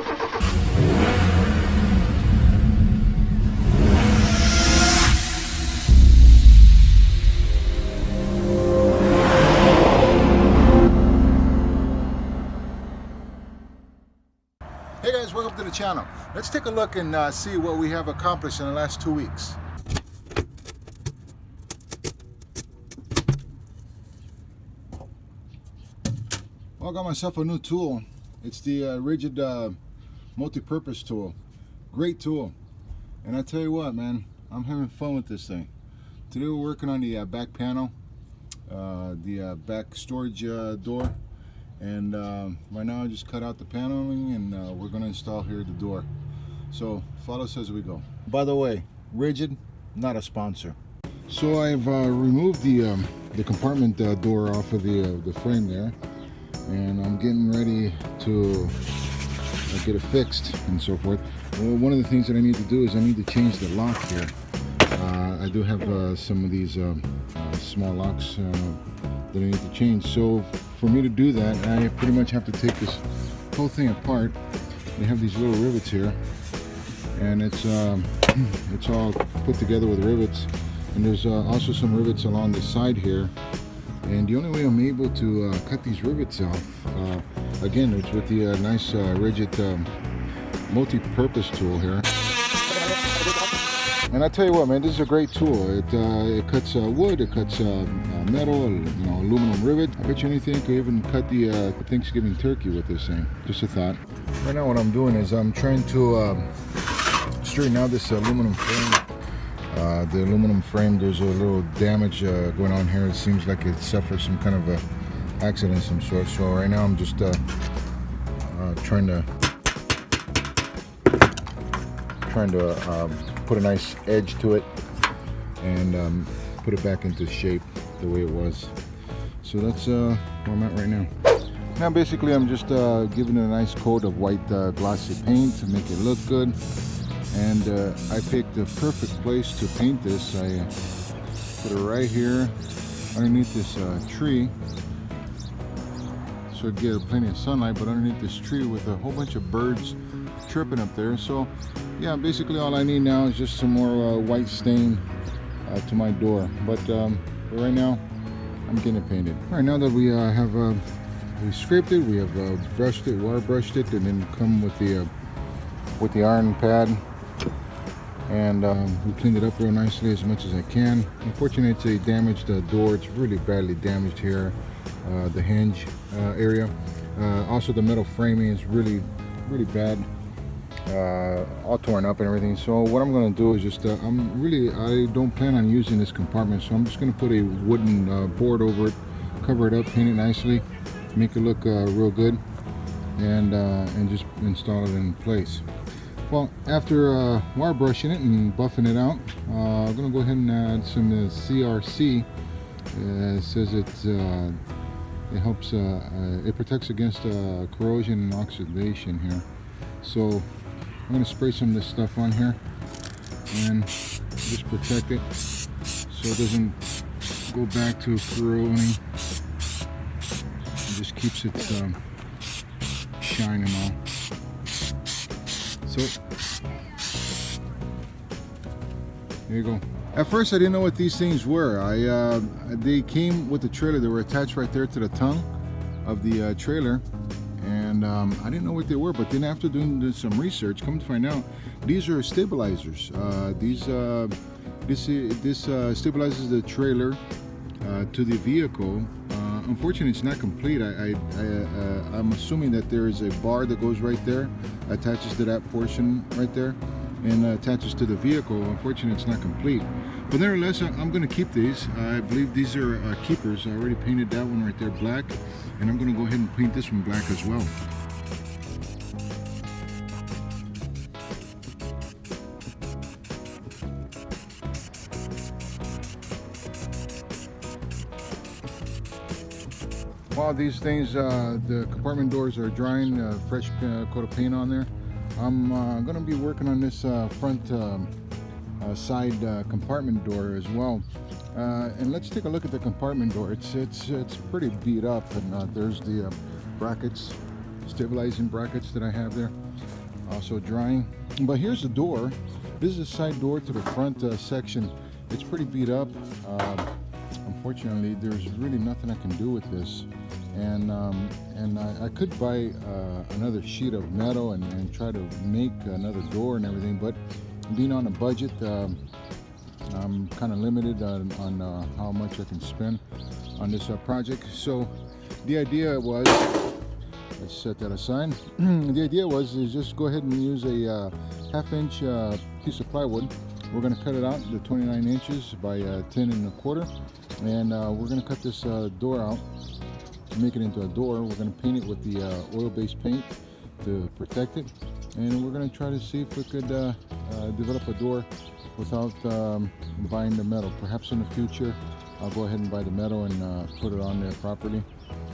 Hey guys, welcome to the channel. Let's take a look and see what we have accomplished in the last 2 weeks. Well, I got myself a new tool. It's the Rigid multi-purpose tool. Great tool. And I tell you what, man, I'm having fun with this thing. Today we're working on the back panel, the back storage door. And right now I just cut out the paneling and we're going to install here the door. So follow us as we go. By the way, Rigid, not a sponsor. So I've removed the compartment door off of the frame there, and I'm getting ready to get it fixed and so forth. Well, one of the things that I need to do is I need to change the lock here. I do have some of these small locks that I need to change. So for me to do that, I pretty much have to take this whole thing apart. They have these little rivets here, and it's all put together with rivets. And there's also some rivets along the side here. And the only way I'm able to cut these rivets off, again, it's with the nice Rigid multi-purpose tool here. And I tell you what, man, this is a great tool. It cuts wood, it cuts metal, aluminum rivet. I bet you anything could even cut the Thanksgiving turkey with this thing. Just a thought. Right now what I'm doing is I'm trying to straighten out this aluminum frame. The aluminum frame, there's a little damage going on here. It seems like it suffered some kind of a accident of some sort. So right now I'm just trying to put a nice edge to it and put it back into shape the way it was. So that's where I'm at right now. Now basically I'm just giving it a nice coat of white glossy paint to make it look good. And I picked the perfect place to paint this. I put it right here underneath this tree, so it get plenty of sunlight, but underneath this tree with a whole bunch of birds chirping up there. So yeah, basically all I need now is just some more white stain to my door. But right now I'm getting it painted. All right, now that we have we scraped it, we have brushed it, water brushed it, and then come with the iron pad. And we cleaned it up real nicely as much as I can. Unfortunately, it's a damaged door. It's really badly damaged here, the hinge area. Also, the metal framing is really bad, all torn up and everything. So what I'm going to do is just, I don't plan on using this compartment, so I'm just going to put a wooden board over it, cover it up, paint it nicely, make it look real good, and just install it in place. Well, after wire brushing it and buffing it out, I'm going to go ahead and add some CRC. It says it helps, it protects against corrosion and oxidation here. So I'm going to spray some of this stuff on here and just protect it so it doesn't go back to corroding. It just keeps it shining all. So there you go. At first I didn't know what these things were. They came with the trailer. They were attached right there to the tongue of the trailer, and I didn't know what they were. But then after doing some research, come to find out these are stabilizers. This stabilizes the trailer to the vehicle. Unfortunately, it's not complete. I'm assuming that there is a bar that goes right there, attaches to that portion right there, and attaches to the vehicle. Unfortunately, it's not complete. But nevertheless, I'm going to keep these. I believe these are keepers. I already painted that one right there black, and I'm going to go ahead and paint this one black as well. While these things, the compartment doors are drying, fresh coat of paint on there, I'm going to be working on this front side compartment door as well. And let's take a look at the compartment door. It's pretty beat up, and there's the brackets stabilizing brackets that I have there. Also drying. But here's the door. This is a side door to the front section. It's pretty beat up. Unfortunately, there's really nothing I can do with this. And I could buy another sheet of metal and try to make another door and everything, but being on a budget, I'm kind of limited on how much I can spend on this project. So the idea was, let's set that aside. The idea was is just go ahead and use a half-inch piece of plywood. We're going to cut it out to 29 inches by 10 1/4, and we're going to cut this door out, make it into a door. We're going to paint it with the oil-based paint to protect it, and we're going to try to see if we could develop a door without buying the metal. Perhaps in the future I'll go ahead and buy the metal and put it on there properly,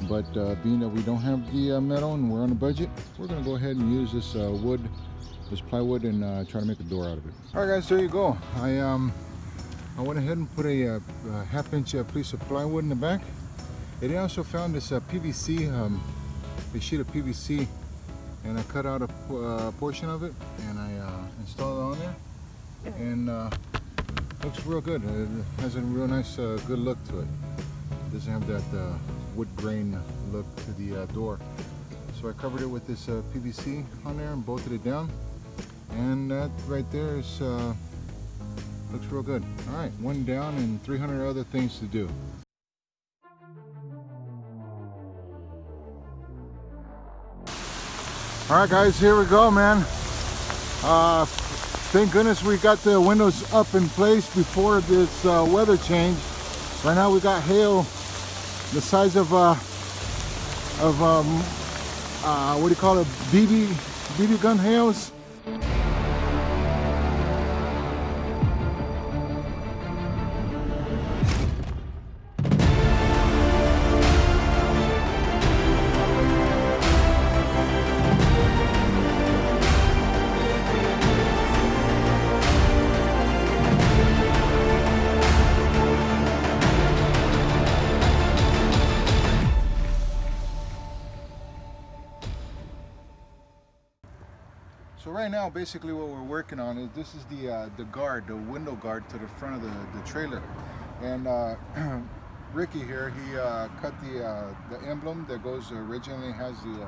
but being that we don't have the metal and we're on a budget, we're going to go ahead and use this this plywood and try to make a door out of it. All right guys, there you go. I went ahead and put a half-inch piece of plywood in the back. And I also found this PVC, a sheet of PVC, and I cut out a portion of it and I installed it on there, and looks real good. It has a real nice good look to it. It doesn't have that wood grain look to the door. So I covered it with this PVC on there and bolted it down, and that right there is looks real good. All right, one down and 300 other things to do. All right guys, here we go, man. Thank goodness we got the windows up in place before this weather change. Right now we got hail the size of what do you call it, BB gun hails. So right now, basically what we're working on is this is the guard, the window guard to the front of the trailer. And Ricky here, he cut the emblem that goes originally has the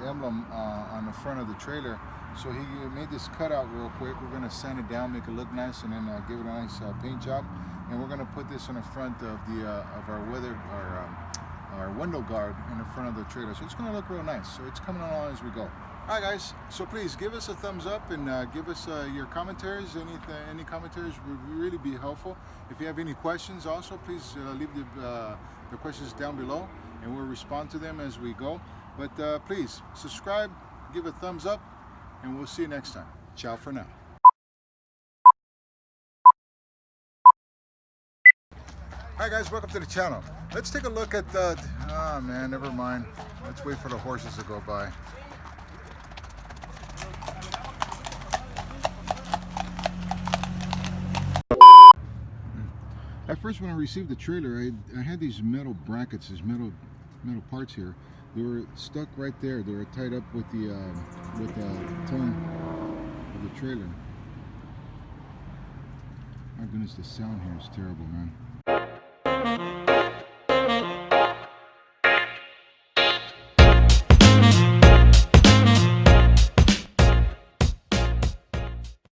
emblem on the front of the trailer. So he made this cutout real quick. We're going to sand it down, make it look nice, and then give it a nice paint job. And we're going to put this on the front of our window guard in the front of the trailer. So it's going to look real nice. So it's coming along as we go. All right guys, so please give us a thumbs up and give us your commentaries. Any commentaries would really be helpful. If you have any questions also, please leave the questions down below and we'll respond to them as we go. But please subscribe, give a thumbs up, and we'll see you next time. Ciao for now. Hi guys, welcome to the channel. Let's take a look at oh man, never mind. Let's wait for the horses to go by. At first, when I received the trailer, I had these metal brackets, these metal parts here. They were stuck right there. They were tied up with the tongue of the trailer. My goodness, the sound here is terrible, man.